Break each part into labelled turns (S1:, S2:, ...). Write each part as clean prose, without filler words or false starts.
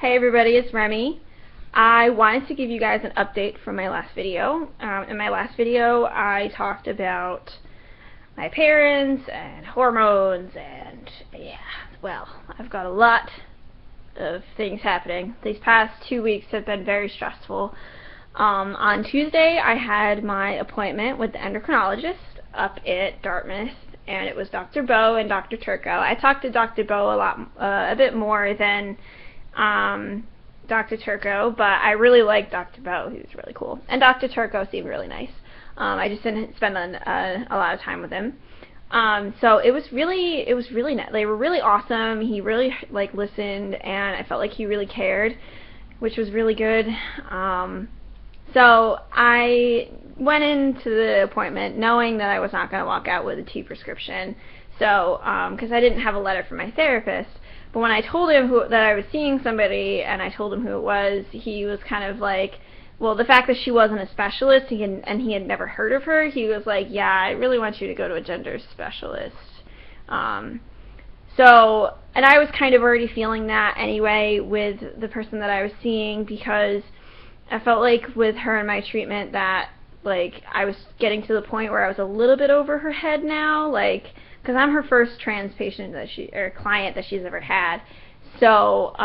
S1: Hey everybody, it's Remy. I wanted to give you guys an update from my last video. In my last video, I talked about my parents and hormones and well, I've got a lot of things happening. These past 2 weeks have been very stressful. On Tuesday, I had my appointment with the endocrinologist up at Dartmouth, and it was Dr. Bo and Dr. Turco. I talked to Dr. Bo a bit more than Dr. Turco, but I really liked Dr. Bo. He was really cool, and Dr. Turco seemed really nice. I just didn't spend a lot of time with him. So it was really nice. They were really awesome. He really listened, and I felt like he really cared, which was really good. So I went into the appointment knowing that I was not going to walk out with a T prescription. So because I didn't have a letter from my therapist. But when I told him that I was seeing somebody, and I told him who it was, he was kind of like, well, the fact that she wasn't a specialist and he had never heard of her, he was like, yeah, I really want you to go to a gender specialist. So, and I was kind of already feeling that anyway with the person that I was seeing, because I felt like with her and my treatment that, I was getting to the point where I was a little bit over her head now, because I'm her first trans patient client that she's ever had. So,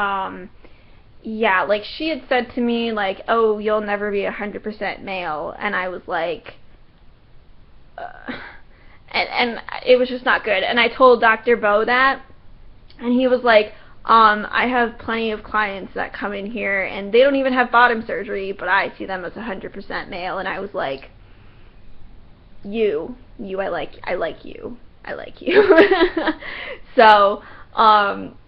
S1: yeah, she had said to me, oh, you'll never be 100% male, and I was like, and it was just not good. And I told Dr. Bo that, and he was like, I have plenty of clients that come in here, and they don't even have bottom surgery, but I see them as 100% male, and I was like, I like you. So,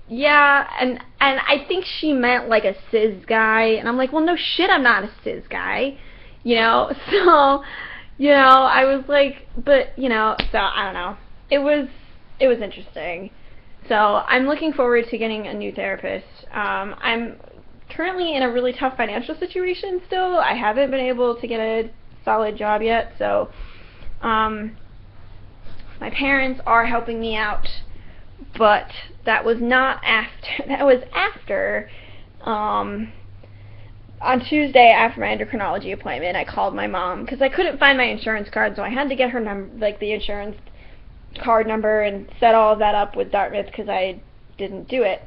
S1: yeah, and I think she meant a cis guy, and I'm like, well, no shit, I'm not a cis guy, so, I was like, but, so, I don't know, it was interesting. So, I'm looking forward to getting a new therapist. I'm currently in a really tough financial situation still. I haven't been able to get a solid job yet, so, my parents are helping me out, but that was after, on Tuesday after my endocrinology appointment, I called my mom, because I couldn't find my insurance card, so I had to get her the insurance card number and set all of that up with Dartmouth, because I didn't do it.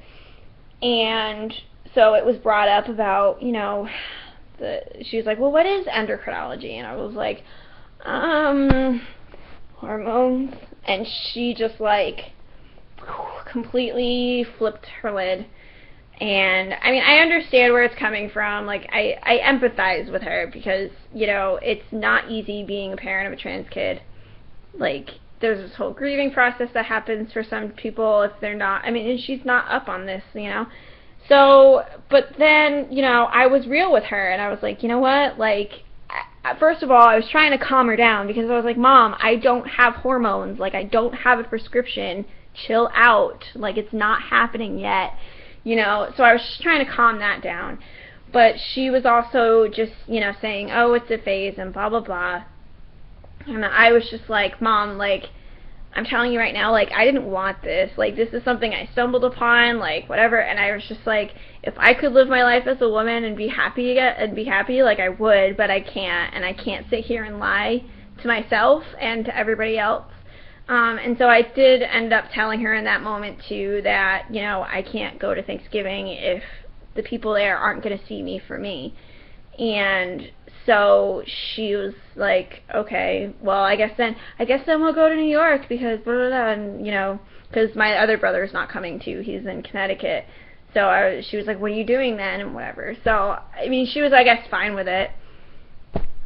S1: And so it was brought up about, she was like, well, what is endocrinology? And I was like, hormones. And she just completely flipped her lid. And I mean, I understand where it's coming from. I empathize with her, because it's not easy being a parent of a trans kid. There's this whole grieving process that happens for some people if they're not, and she's not up on this, So, but then, I was real with her, and I was like, you know what, first of all, I was trying to calm her down, because I was like, Mom, I don't have hormones, I don't have a prescription, chill out, it's not happening yet, so I was just trying to calm that down. But she was also just, saying, oh, it's a phase, and blah, blah, blah. And I was just like, Mom, I'm telling you right now, I didn't want this. This is something I stumbled upon, whatever. And I was just like, if I could live my life as a woman and be happy, I would, but I can't. And I can't sit here and lie to myself and to everybody else. And so I did end up telling her in that moment, too, that, I can't go to Thanksgiving if the people there aren't going to see me for me. And so she was like, okay, well, I guess then we'll go to New York, because blah, blah, blah, and, because my other brother's not coming too. He's in Connecticut. So she was like, what are you doing then, and whatever. So, she was, I guess, fine with it.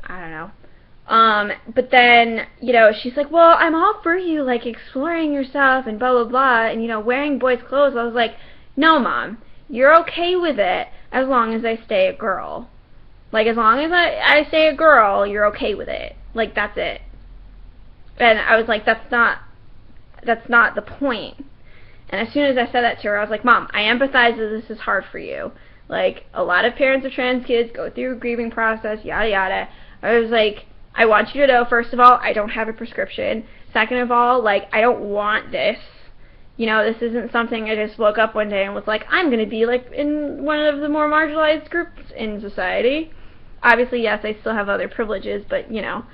S1: I don't know. But then, she's like, well, I'm all for you, exploring yourself and blah, blah, blah, and, wearing boys' clothes. I was like, no, Mom, you're okay with it as long as I stay a girl. As long as I stay a girl, you're okay with it. That's it. And I was like, that's not the point. And as soon as I said that to her, I was like, Mom, I empathize that this is hard for you. A lot of parents of trans kids go through a grieving process, yada, yada. I was like, I want you to know, first of all, I don't have a prescription. Second of all, I don't want this. You know, this isn't something I just woke up one day and was like, I'm going to be like in one of the more marginalized groups in society. Obviously, yes, I still have other privileges, but you know.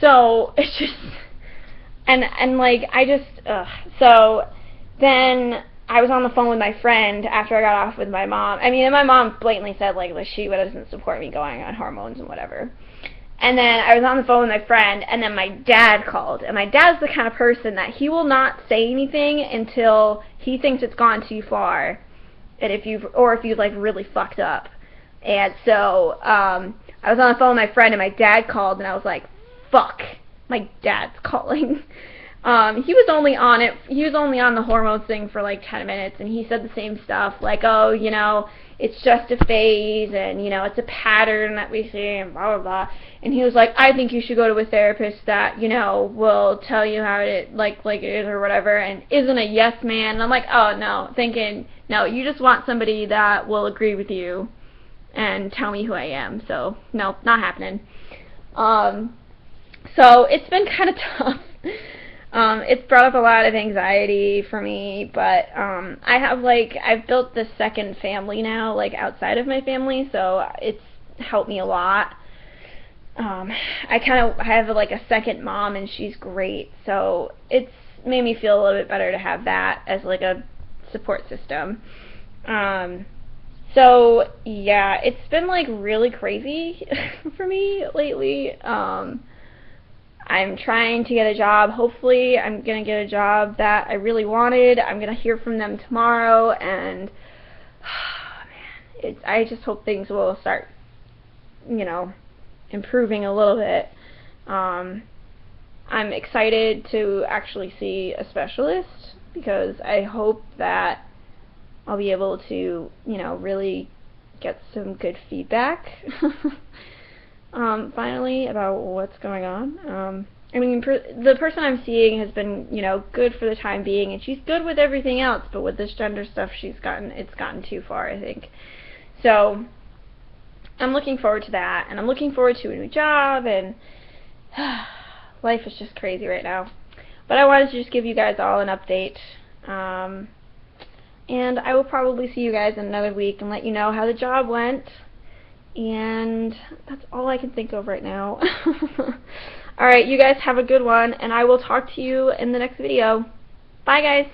S1: So it's just, and like I just, so then I was on the phone with my friend after I got off with my mom. I mean, and my mom blatantly said like she doesn't support me going on hormones and whatever. And then I was on the phone with my friend, and then my dad called. And my dad's the kind of person that he will not say anything until he thinks it's gone too far, and if you've like really fucked up. And so I was on the phone with my friend, and my dad called, and I was like, "Fuck, my dad's calling." He was only on it. He was only on the hormones thing for like 10 minutes, and he said the same stuff, like, "Oh, you know, it's just a phase, and you know, it's a pattern that we see, and blah blah blah." And he was like, "I think you should go to a therapist that, you know, will tell you how it like it is or whatever, and isn't a yes man." And I'm like, "Oh no," thinking, "No, you just want somebody that will agree with you and tell me who I am." So no, not happening. So it's been kind of tough. It's brought up a lot of anxiety for me, but I've built this second family now, like outside of my family, so it's helped me a lot. I have like a second mom, and she's great, so it's made me feel a little bit better to have that as like a support system. So yeah, it's been like really crazy for me lately. I'm trying to get a job. Hopefully I'm going to get a job that I really wanted. I'm going to hear from them tomorrow, and man, I just hope things will start, you know, improving a little bit. I'm excited to actually see a specialist, because I hope that I'll be able to, you know, really get some good feedback finally about what's going on. I mean, the person I'm seeing has been, you know, good for the time being, and she's good with everything else, but with this gender stuff, it's gotten too far, I think. So I'm looking forward to that, and I'm looking forward to a new job, and life is just crazy right now. But I wanted to just give you guys all an update, and I will probably see you guys in another week and let you know how the job went. And that's all I can think of right now. Alright, you guys have a good one, and I will talk to you in the next video. Bye, guys!